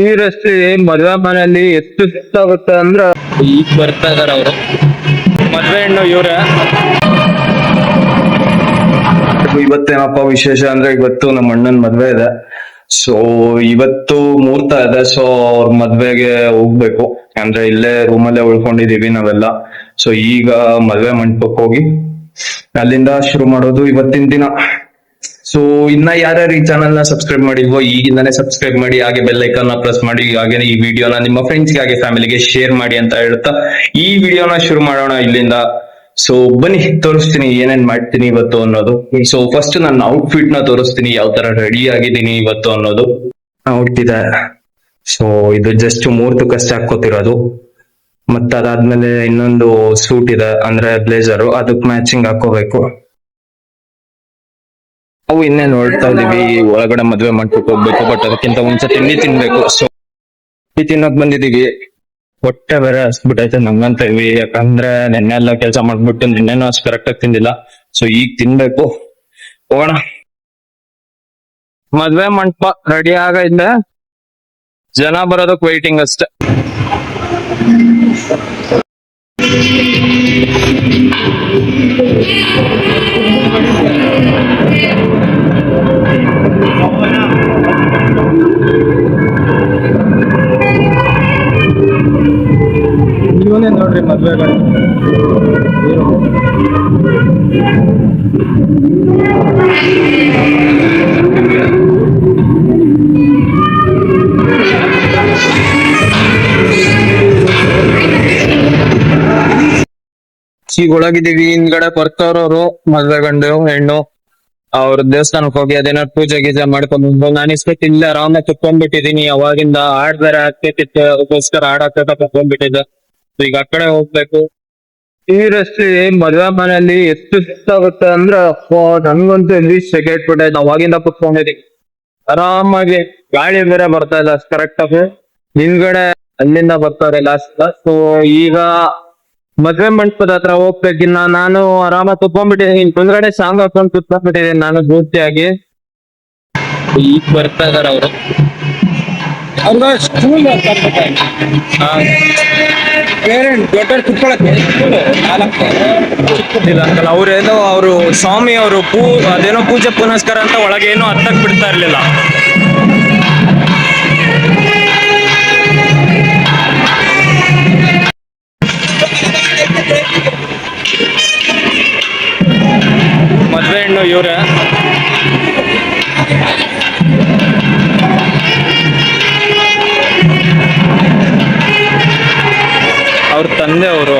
ಈ ರಸ್ತೆ ಮದುವೆ ಮನೆಯಲ್ಲಿ ಎಷ್ಟು ಸುತ್ತಾಗುತ್ತೆ ಅಂದ್ರ ಈಗ ಬರ್ತಾ ಇದಾರ ಅವರು ಮದ್ವೆ ಹೆಣ್ಣು ಇವ್ರ. ಇವತ್ತೇನಪ್ಪ ವಿಶೇಷ ಅಂದ್ರೆ ಇವತ್ತು ನಮ್ಮ ಅಣ್ಣನ್ ಮದ್ವೆ ಇದೆ. ಸೊ ಇವತ್ತು ಮುಹೂರ್ತ ಇದೆ. ಸೊ ಅವ್ರ ಮದ್ವೆಗೆ ಹೋಗ್ಬೇಕು. ಅಂದ್ರೆ ಇಲ್ಲೇ ರೂಮಲ್ಲೇ ಉಳ್ಕೊಂಡಿದೀವಿ ನಾವೆಲ್ಲ. ಸೊ ಈಗ ಮದ್ವೆ ಮಂಟಪಕ್ಕೆ ಹೋಗಿ ಅಲ್ಲಿಂದ ಶುರು ಮಾಡೋದು ಇವತ್ತಿನ ದಿನ. ಸೊ ಇನ್ನ ಯಾರ್ಯಾರು ಈ ಚಾನಲ್ ನ ಸಬ್ಸ್ಕ್ರೈಬ್ ಮಾಡಿಲ್ವೋ ಈಗಿಂದಾನೆ ಸಬ್ಸ್ಕ್ರೈಬ್ ಮಾಡಿ, ಹಾಗೆ ಬೆಲ್ ಐಕಾನ್ ನ ಪ್ರೆಸ್ ಮಾಡಿ, ಹಾಗೆ ಈ ವಿಡಿಯೋನ ನಿಮ್ಮ ಫ್ರೆಂಡ್ಸ್ಗೆ ಹಾಗೆ ಫ್ಯಾಮಿಲಿಗೆ ಶೇರ್ ಮಾಡಿ ಅಂತ ಹೇಳ್ತಾ ಈ ವಿಡಿಯೋನ ಶುರು ಮಾಡೋಣ ಇಲ್ಲಿಂದ. ಸೊ ಬನ್ನಿ ತೋರಿಸ್ತೀನಿ ಏನೇನ್ ಮಾಡ್ತೀನಿ ಇವತ್ತು ಅನ್ನೋದು. ಸೊ ಫಸ್ಟ್ ನನ್ನ ಔಟ್ಫಿಟ್ ನ ತೋರಿಸ್ತೀನಿ, ಯಾವ ತರ ರೆಡಿ ಆಗಿದ್ದೀನಿ ಇವತ್ತು ಅನ್ನೋದು. ಔಟ್ ಇದೆ. ಸೊ ಇದು ಜಸ್ಟ್ ಮುಹೂರ್ತಕ್ಕಷ್ಟೇ ಹಾಕೋತಿರೋದು. ಮತ್ತ ಅದಾದ್ಮೇಲೆ ಇನ್ನೊಂದು ಸೂಟ್ ಇದೆ, ಅಂದ್ರೆ ಬ್ಲೇಸರ್, ಅದಕ್ ಮ್ಯಾಚಿಂಗ್ ಹಾಕೋಬೇಕು. ಅವು ಇನ್ನೇ ನೋಡ್ತಾ ಇದೀವಿ. ಒಳಗಡೆ ಮದ್ವೆ ಮಂಟಪಕ್ಕೆ ಹೋಗ್ಬೇಕು, ಬಟ್ ಅದಕ್ಕಿಂತ ಮುಂಚೆ ತಿಂಡಿ ತಿನ್ಬೇಕು. ಸೊ ತಿನ್ನಕ್ ಬಂದಿದೀವಿ. ಹೊಟ್ಟೆ ಬೇರೆ ಹಸ್ಬಿಟ್ಟೈತೆ ನಂಗಂತ ಇವಿ, ಯಾಕಂದ್ರೆ ನೆನ್ನೆ ಎಲ್ಲ ಕೆಲಸ ಮಾಡ್ಬಿಟ್ಟು ನಿನ್ನೆನೂ ಅಷ್ಟು ಕರೆಕ್ಟ್ ಆಗಿ ತಿಂದಿಲ್ಲ. ಸೊ ಈಗ ತಿನ್ಬೇಕು. ಹೋಗೋಣ. ಮದ್ವೆ ಮಂಟಪ ರೆಡಿ ಆಗೈತೆ, ಜನ ಬರೋದಕ್ ವೈಟಿಂಗ್ ಅಷ್ಟೇ. ಇವನೇ ನೋಡ್ರಿ ಮದ್ವೆಗಳು. ಈಗ ಒಳಗಿದೀವಿ. ಹಿಂದ್ಗಡೆ ಬರ್ತಾವ್ರವ್ರು ಮದ್ವೆ ಗಂಡು ಹೆಣ್ಣು. ಅವ್ರ ದೇವಸ್ಥಾನಕ್ಕೆ ಹೋಗಿ ಅದೇನಾದ್ರು ಪೂಜೆ ಗೀಜೆ ಮಾಡ್ಕೊಂಡು ನಾನು ಇಷ್ಟಕ್ಕೆ ಇಲ್ಲೇ ಆರಾಮಾಗಿ ಕುತ್ಕೊಂಡ್ಬಿಟ್ಟಿದೀನಿ. ಅವಾಗಿಂದ ಹಾಡ್ ಬೇರೆ ಆಗ್ತೈತಿತ್ತು, ಅದಕ್ಕೋಸ್ಕರ ಹಾಡ್ ಹಾಕ್ತಾ ಕುತ್ಕೊಂಡ್ಬಿಟ್ಟಿದ್ದೆ. ಈಗ ಆ ಕಡೆ ಹೋಗ್ಬೇಕು. ಈ ರಸ್ತೆ ಮದುವೆ ಮನೆಯಲ್ಲಿ ಎಷ್ಟು ಸುತ್ತಾಗುತ್ತೆ ಅಂದ್ರೆ ನನ್ಗಂತೂ ಇಲ್ಲಿ ಸೆಕೆಟ್ ಬಿಟ್ಟೈತೆ. ಅವಾಗಿಂದ ಕುತ್ಕೊಂಡಿದ್ದೀನಿ ಆರಾಮಾಗಿ. ಗಾಳಿ ಬೇರೆ ಬರ್ತಾ ಇಲ್ಲ ಅಷ್ಟು ಕರೆಕ್ಟ್ ಆಗಿ. ಹಿಂದ್ಗಡೆ ಅಲ್ಲಿಂದ ಬರ್ತಾರೆ ಲಾಸ್ಟ್. ಸೊ ಈಗ ಮದ್ವೆ ಮಂಟಪದ ಹತ್ರ ಹೋಗ್ಬೇಕಿನ್ನ. ನಾನು ಆರಾಮಾಗಿ ಕುತ್ಕೊಂಡ್ಬಿಟ್ಟಿದ್ದೀನಿ. ಮುಂದ್ಗಡೆ ಸಾಂಗ್ ಹಾಕೊಂಡು ಕುತ್ಕೊಂಡ್ಬಿಟ್ಟಿದ್ದೀನಿ ನಾನು ಪೂರ್ತಿಯಾಗಿ. ಈಗ ಬರ್ತಾ ಇದಾರ ಅವರು. ಅವ್ರೇನೋ ಅವರು ಸ್ವಾಮಿ ಅವರು ಅದೇನೋ ಪೂಜೆ ಪುನಸ್ಕಾರ ಅಂತ ಒಳಗೆ ಏನೋ ಹತ್ತಕ್ ಬಿಡ್ತಾ ಇರ್ಲಿಲ್ಲ. ಮದ್ವೆ ಹೆಣ್ಣು ಇವ್ರ. ಅವ್ರ ತಂದೆ ಅವರು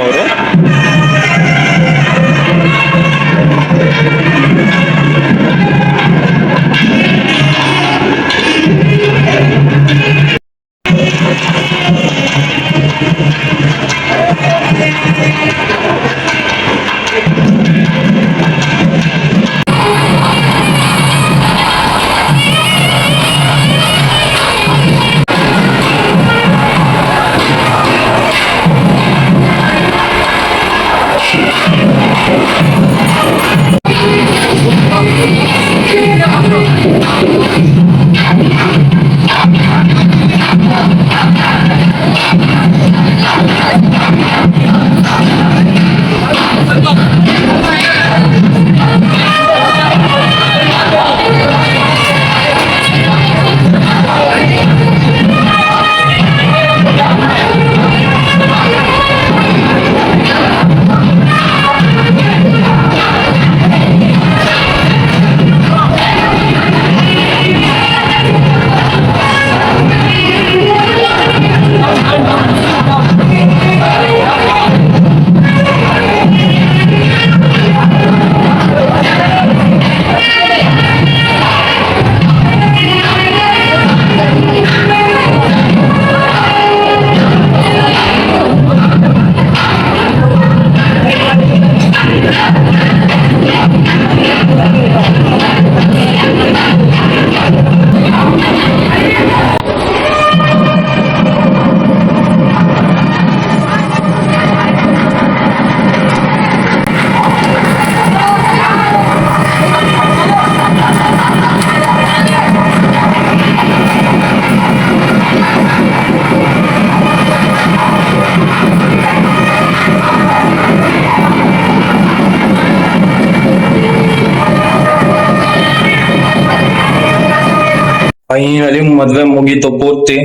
ಫೈನಲಿ ಮದ್ವೆ ಮುಗೀತು ಪೂರ್ತಿ.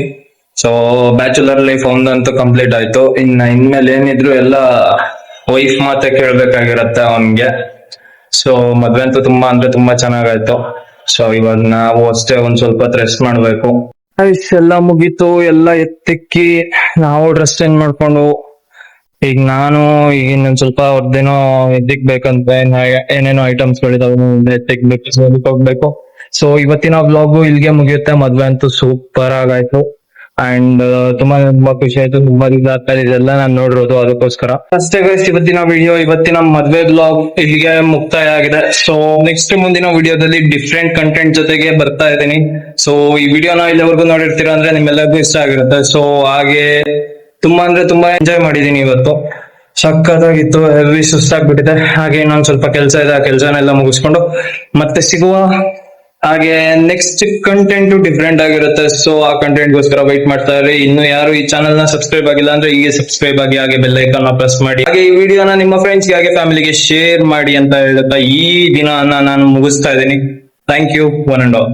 ಸೊ ಬ್ಯಾಚುಲರ್ ಲೈಫ್ ಒಂದಂತೂ ಕಂಪ್ಲೀಟ್ ಆಯ್ತು. ಇನ್ಮೇಲೆ ಏನಿದ್ರು ಎಲ್ಲ ವೈಫ್ ಮಾತೆ ಕೇಳ್ಬೇಕಾಗಿರತ್ತೆ ಅವನ್ಗೆ. ಸೊ ಮದ್ವೆ ಅಂತೂ ತುಂಬಾ ಅಂದ್ರೆ ತುಂಬಾ ಚೆನ್ನಾಗಾಯ್ತು. ಸೊ ಇವಾಗ ನಾವು ಅಷ್ಟೇ ಒಂದ್ ಸ್ವಲ್ಪ ರೆಸ್ಟ್ ಮಾಡ್ಬೇಕು. ಎಲ್ಲ ಮುಗೀತು, ಎಲ್ಲ ಎತ್ತಿಕ್ಕಿ ನಾವು ಡ್ರೆಸ್ ಚೇಂಜ್ ಮಾಡ್ಕೊಂಡು ಈಗ ನಾನು ಈಗ ಇನ್ನೊಂದ್ ಸ್ವಲ್ಪ ಅವ್ರದ್ದೇನೋ ಎತ್ತಿಕ್ಬೇಕಂತ ಏನೇನೋ ಐಟಮ್ಸ್ ಗಳಿದಾವೆ ಎತ್ತಿಕ್ಬೇಕು ಹೋಗ್ಬೇಕು. ಸೊ ಇವತ್ತಿನ ವ್ಲಾಗು ಇಲ್ಲಿಗೆ ಮುಗಿಯುತ್ತೆ. ಮದ್ವೆ ಅಂತೂ ಸೂಪರ್ ಆಗಾಯ್ತು ಅಂಡ್ ತುಂಬಾ ಖುಷಿ ಆಯ್ತು. ತುಂಬಾ ದಿವಸ ಆದ್ಮೇಲೆ ಇದೆಲ್ಲ ನಾನು ನೋಡಿರೋದು, ಅದಕ್ಕೋಸ್ಕರ ಅಷ್ಟೇ ಗೈಸ್ ಇವತ್ತಿನ ವಿಡಿಯೋ. ಇವತ್ತಿನ ಮದ್ವೆ ಬ್ಲಾಗ್ ಇಲ್ಲಿಗೆ ಮುಕ್ತಾಯ ಆಗಿದೆ. ಸೊ ನೆಕ್ಸ್ಟ್ ಮುಂದಿನ ವಿಡಿಯೋದಲ್ಲಿ ಡಿಫ್ರೆಂಟ್ ಕಂಟೆಂಟ್ ಜೊತೆಗೆ ಬರ್ತಾ ಇದ್ದೀನಿ. ಸೊ ಈ ವಿಡಿಯೋನ ಇಲ್ಲಿವರೆಗೂ ನೋಡಿರ್ತೀರಾ ಅಂದ್ರೆ ನಿಮ್ಮೆಲ್ಲರಿಗೂ ಇಷ್ಟ ಆಗಿರುತ್ತೆ. ಸೊ ಹಾಗೆ ತುಂಬಾ ಅಂದ್ರೆ ತುಂಬಾ ಎಂಜಾಯ್ ಮಾಡಿದೀನಿ ಇವತ್ತು. ಸಕ್ಕತ್ತಾಗಿತ್ತು, ಹೆವಿ ಸುಸ್ತಾಗ್ಬಿಟ್ಟಿದೆ. ಹಾಗೆ ಇನ್ನೊಂದ್ ಸ್ವಲ್ಪ ಕೆಲಸ ಇದೆ, ಆ ಕೆಲಸನೆಲ್ಲ ಮುಗಿಸ್ಕೊಂಡು ಮತ್ತೆ ಸಿಗುವ. ಹಾಗೆ ನೆಕ್ಸ್ಟ್ ಕಂಟೆಂಟ್ ಡಿಫ್ರೆಂಟ್ ಆಗಿರುತ್ತೆ. ಸೊ ಆ ಕಂಟೆಂಟ್ ಗೋಸ್ಕರ ವೈಟ್ ಮಾಡ್ತಾ ಇರಿ. ಇನ್ನು ಯಾರು ಈ ಚಾನಲ್ ನ ಸಬ್ಸ್ಕ್ರೈಬ್ ಆಗಿಲ್ಲ ಅಂದ್ರೆ ಈಗ ಸಬ್ಸ್ಕ್ರೈಬ್ ಆಗಿ, ಹಾಗೆ ಬೆಲ್ ಐಕಾನ್ ನ ಪ್ರೆಸ್ ಮಾಡಿ, ಹಾಗೆ ಈ ವಿಡಿಯೋನ ನಿಮ್ಮ ಫ್ರೆಂಡ್ಸ್ ಹಾಗೆ ಫ್ಯಾಮಿಲಿಗೆ ಶೇರ್ ಮಾಡಿ ಅಂತ ಹೇಳ್ತಾ ಈ ದಿನ ನಾನು ಮುಗಿಸ್ತಾ ಇದ್ದೀನಿ. Thank you one and all.